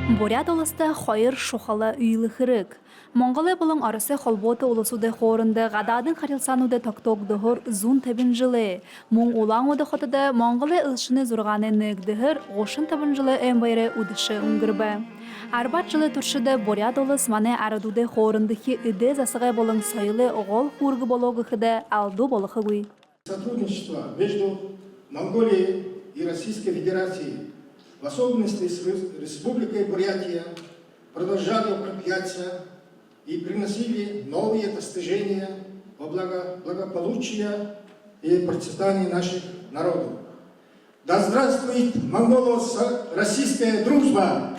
Бурят оласта хойыр шухала ыйлыхырык. Монголы булың арысы холботы улысуды хорынды гададың харилсануды токтогдығыр зун табин жылы. Мұң улаң уды хотыды Монголы ылшыны зұрғаны нөгдігір ғошын табин жылы өмбайры удышы ұңгырбы. Арбат жылы туршыды бурят олыс маны арыдуды хорындығы үді засығы болың сайылы оғол хургы бологығыды алду болықығый. Сотрудничество между Монголией и Российской Федерацией, в особенности с Республикой Бурятия, продолжали укрепляться и приносили новые достижения во благо благополучия и процветания наших народов. Да здравствует монголо-российская дружба!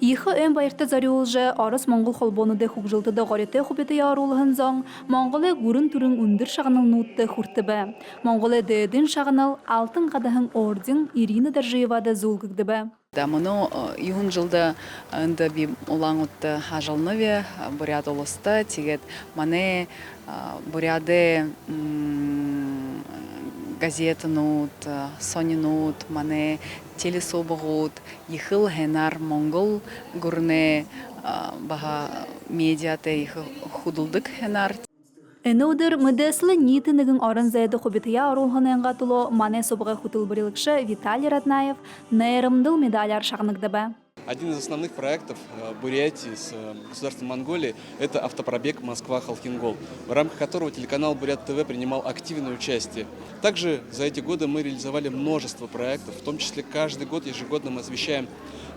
Ихы өн байырты зарюлжы арыс Монгол холбонуды хукжилтыды ғареті хубеті ярулығын зоң, Монголы гурын түрін үндір шағыныл нутты хуртыбы. Монголы дөдін шағыныл алтын қадahın орден Ирина Даржиевады зулгыгдыбы. Да, мұны июн жылда үнді би олаң ұтты хажылныве, бурят олысты, тегет мане буряды газетынут, сонинут, мане телесобығут, ехыл хенар монгол гурне баха медиаты ехы худылдык хенар. Энудыр мыдеслы нитынығын арын зәйді хубетия арулғын әңғатылы мане собыға хутыл бірілікші Виталий Раднаев нейрымдыл медаляр шағынығдыбы. Один из основных проектов Бурятии с государством Монголии – это автопробег Москва-Халхингол, в рамках которого телеканал Бурят ТВ принимал активное участие. Также за эти годы мы реализовали множество проектов, в том числе каждый год ежегодно мы освещаем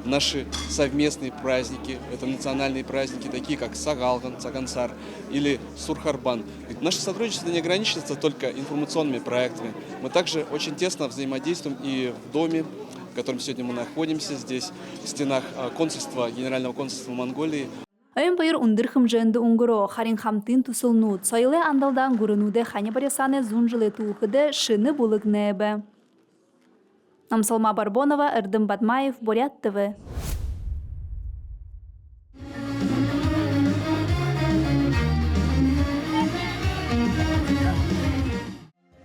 наши совместные праздники. Это национальные праздники, такие как Сагалган, Цагансар или Сурхарбан. Ведь наше сотрудничество не ограничивается только информационными проектами. Мы также очень тесно взаимодействуем и в доме, в котором сегодня мы находимся, здесь, в стенах консульства, Генерального консульства Монголии. Ön bayır undırхым жэнді уңгыро, харин хамтын тусылнут, сайылы андалдан гурынуды хани барясаны зунжылы туухыды шыны булык небе. Амсалма Барбонова, Эрдым Бадмаев, Бурят ТВ.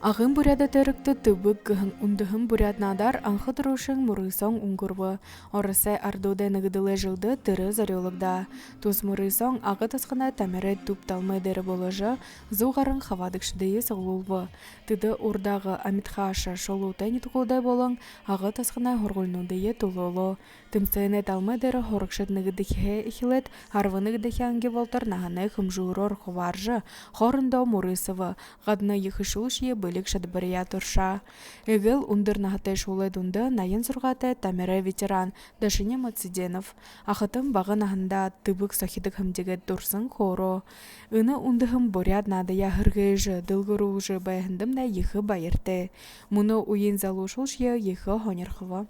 Ағын буряда төрікті түбік гыхын ундыхын бурятнадар анхы тұрушың мұрыйсон уңгырбы. Орысы ардуды нығыдылы жылды тыры зарелықда. Тус мұрыйсон ағы тасқына тәмірі түп талмы дәрі болыжы, зуғарын хавадықшыдайы соғылбы. Тыды урдағы амитхаша шолу тәні тұқылдай болың, ағы тасқына хорғылнудайы тұлылы. Тымсыны талмы дәрі хорықшыд нығыдықе ихилет, арвынығдықе анге волтар нағаны хымжуырор ховаржы, хорындау мұрысывы, ғадына ехышулшие бөлік шадыбырия тұрша. Эгіл ундыр нағытай шулай дунды найын сұрғаты тәмірі ветеран Дашыне Мациденов. Ақытым бағы нағында тыбық сахидық хымдегі тұрсын хоро. Үні ундығым бурят надая хыргыжы, дылғыружы байхындым да ехы байырты. Мұны уйын залушылшие ехы хонерхыва.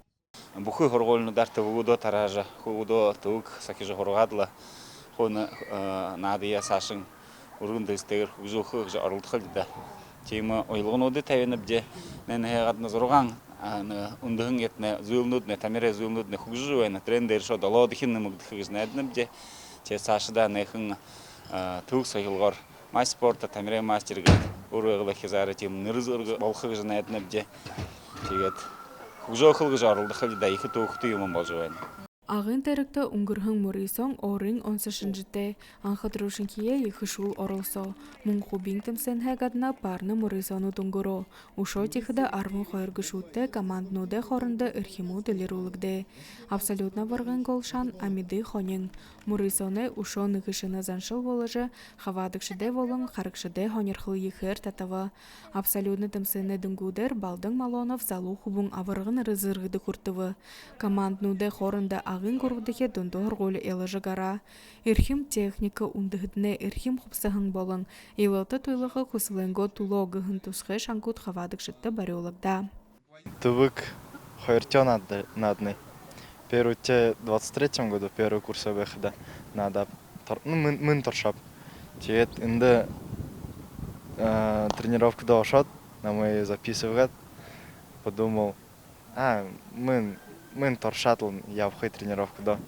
Бухы хорголнудар тывугудо таража, хугудо тывук сакижы хоргадла, хуны надыя сашың ургынды істегір хугжухы арылдықылды. Тема ойлығынуды тәуеніп де, нәне ғадны зұрған, үндігін етіне зүйілнудны, тәмере зүйілнудны хугжу, трендер шода лодықынны мұгдықығыз нәдініп де, те сашыда нәхін тывук сайылғар май спорта, тәмере мастергі ұрығылы кезары тем нырыз ұрғы болқығыз нәдініп де, тегет хугжу қылғы жарылдықылды да екі туықты юмын бол жуайны. Ағын тәрікті ұңгырхың мұрыйсон орын 16-жыте анхатрушын кие ехышул орылсо. Мұң хубин тімсен хәгадна парны мұрыйсону тұңгыро. Ушо тихіді арвын қойыргышутты команднуды хорынды үрхиму ділерулыгды. Абсолютно варғын голшан амиды хонен. Мұрыйсоны ушо нығышыны заншыл болыжы, хавадықшыды волын қарықшыды хонерхыл ехер татавы. Абсолютно тімсені дүнгудер балдың Малонов залу хубың авырғын рызырғыды құртывы. Команднуды хорынды ағын көргідіге дүнді ғолы елі жығара. Ирхим техника ундығыдны ирхим құпсығын болын. Еліті туйлығы құсылыңғы тулогығын тұсқы шаңгут хавадық жытты бариолығда. Тывык Хайртё надный. В 23 году первый курс выхода надо. Мы торшап. Тет инде тренировка дошат, на мой записывает. Подумал, мы торшатл, я в тренировку да.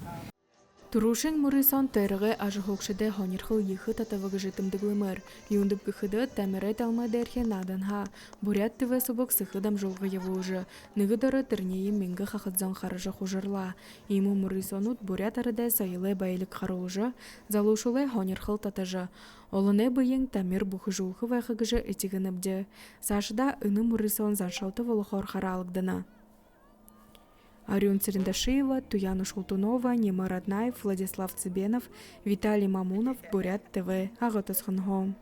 Турушин Мурисон терге ажы хокшыде хонерхыл ехы татавығы жытымдыглымыр. Юндып кыхыды тәмірі талма дәрхе наданха. Бурят тыве субық сыхыдам жолғы евужы. Нығыдары тірнейі менгі хақыдзан харыжы хужырла. Иму Мурисонут бурят арыда сайылы байлық харужы, залушулы хонерхыл татажы. Олыне бұйың тәмір бұхы жулқы вайқығыжы этігініпді. Сашыда үні Мурисон заншалты волохор харалықдына. Арюн Цирендашиева, Туяна Шултунова, Нема Раднаев, Владислав Цыбенов, Виталий Мамунов, Бурят ТВ, Агатас Ханхом.